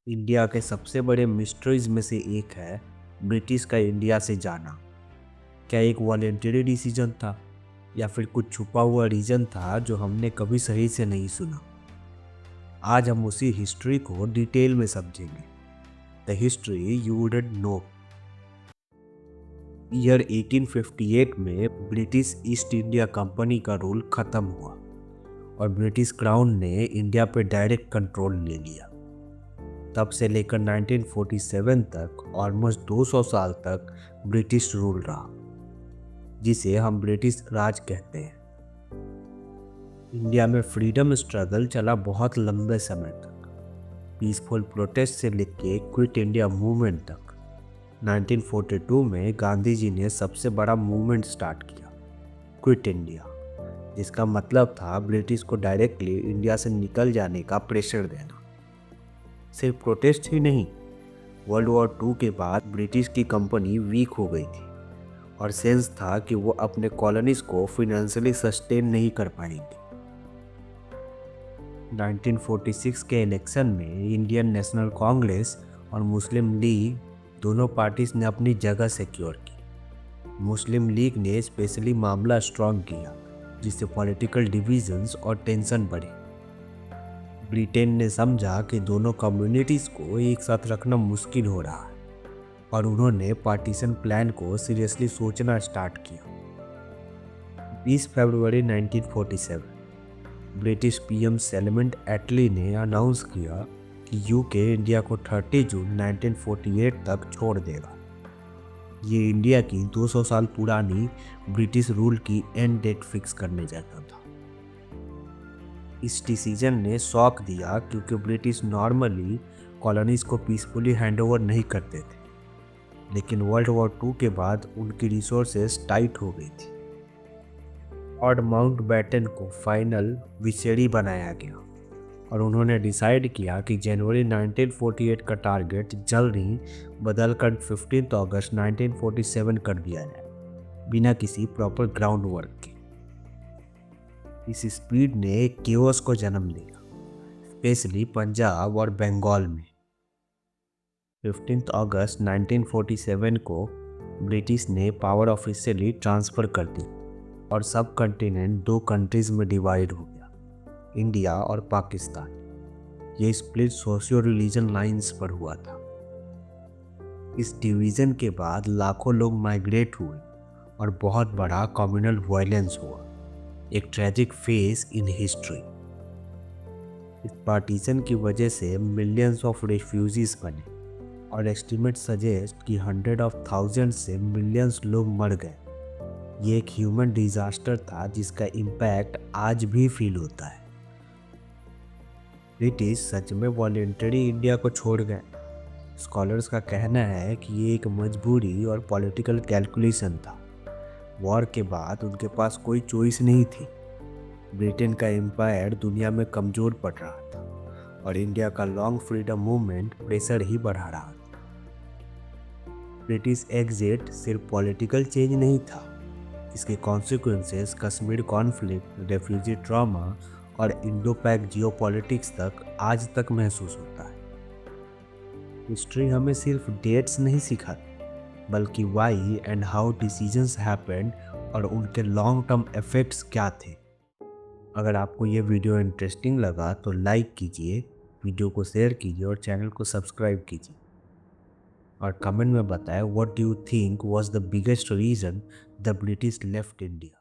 India के सबसे बड़े मिस्ट्रीज में से एक है ब्रिटिश का इंडिया से जाना। क्या एक वॉलेंटरी डिसीजन था या फिर कुछ छुपा हुआ रीजन था जो हमने कभी सही से नहीं सुना। आज हम उसी हिस्ट्री को डिटेल में समझेंगे। The history you wouldn't know. Year 1858 में ब्रिटिश ईस्ट इंडिया कंपनी का रूल खत्म हुआ और ब्रिटिश क्राउन ने इंडिया पे डायरेक्ट कंट्रोल ले लिया। तब से लेकर 1947 तक ऑलमोस्ट 200 साल तक ब्रिटिश रूल रहा, जिसे हम ब्रिटिश राज कहते हैं। इंडिया में फ्रीडम स्ट्रगल चला बहुत लंबे समय तक, पीसफुल प्रोटेस्ट से लेके क्विट इंडिया मूवमेंट तक। 1942 में गांधी जी ने सबसे बड़ा मूवमेंट स्टार्ट किया, क्विट इंडिया, जिसका मतलब था ब्रिटिश को डायरेक्टली इंडिया से निकल जाने का प्रेशर देना। सिर्फ प्रोटेस्ट ही नहीं, वर्ल्ड वॉर 2 के बाद ब्रिटिश की कंपनी वीक हो गई थी और सेंस था कि वो अपने कॉलोनीज को फाइनेंशियली सस्टेन नहीं कर पाएंगे। 1946 के इलेक्शन में इंडियन नेशनल कांग्रेस और मुस्लिम लीग दोनों पार्टीज ने अपनी जगह सिक्योर की। मुस्लिम लीग ने स्पेशली मामला स्ट्रॉन्ग किया, जिससे पॉलिटिकल डिविजन्स और टेंशन बढ़े। ब्रिटेन ने समझा कि दोनों कम्युनिटीज़ को एक साथ रखना मुश्किल हो रहा है और उन्होंने पार्टीशन प्लान को सीरियसली सोचना स्टार्ट किया। 20 फरवरी 1947 ब्रिटिश पीएम सेलमेंट एटली ने अनाउंस किया कि यूके इंडिया को 30 जून 1948 तक छोड़ देगा। ये इंडिया की 200 साल पुरानी ब्रिटिश रूल की एंड डेट फिक्स करने जाता था। इस डिसीजन ने शॉक दिया क्योंकि ब्रिटिश नॉर्मली कॉलोनीज को पीसफुली हैंडओवर नहीं करते थे, लेकिन वर्ल्ड वॉर 2 के बाद उनकी रिसोर्सेज टाइट हो गई थी। लॉर्ड माउंटबेटन को फाइनल विसेरी बनाया गया और उन्होंने डिसाइड किया कि जनवरी 1948 का टारगेट जल्द ही बदलकर 15 अगस्त 1947 कर दिया जाए, बिना किसी प्रॉपर ग्राउंड वर्क के। इस स्पीड ने केओस को जन्म दिया, स्पेशली पंजाब और बंगाल में। 15 अगस्त 1947 को ब्रिटिश ने पावर ऑफिशियली ट्रांसफ़र कर दी और सब कंटिनेंट 2 कंट्रीज में डिवाइड हो गया, इंडिया और पाकिस्तान। ये स्प्लिट सोशियो रिलीजन लाइंस पर हुआ था। इस डिवीज़न के बाद लाखों लोग माइग्रेट हुए और बहुत बड़ा कम्युनल वायलेंस हुआ, एक ट्रेजिक फेज इन हिस्ट्री। इस पार्टीशन की वजह से मिलियंस ऑफ रेफ्यूजीज बने और एस्टिमेट सजेस्ट कि 100,000 से मिलियंस लोग मर गए। ये एक ह्यूमन डिजास्टर था जिसका इम्पैक्ट आज भी फील होता है। ब्रिटिश सच में वॉलेंटरी इंडिया को छोड़ गए। स्कॉलर्स का कहना है कि ये एक मजबूरी और पॉलिटिकल कैलकुलेशन था। वॉर के बाद उनके पास कोई चॉइस नहीं थी। ब्रिटेन का एम्पायर दुनिया में कमज़ोर पड़ रहा था और इंडिया का लॉन्ग फ्रीडम मूवमेंट प्रेशर ही बढ़ा रहा था। ब्रिटिश एग्जिट सिर्फ पॉलिटिकल चेंज नहीं था, इसके consequences Kashmir conflict, refugee trauma और इंडो पैक जियोपॉलिटिक्स तक आज तक महसूस होता है। हिस्ट्री हमें सिर्फ डेट्स नहीं सिखाती, बल्कि why and how decisions happened और उनके लॉन्ग टर्म इफेक्ट्स क्या थे। अगर आपको ये वीडियो इंटरेस्टिंग लगा तो लाइक कीजिए, वीडियो को शेयर कीजिए और चैनल को सब्सक्राइब कीजिए और कमेंट में बताएं what do you think was the biggest reason the British left India.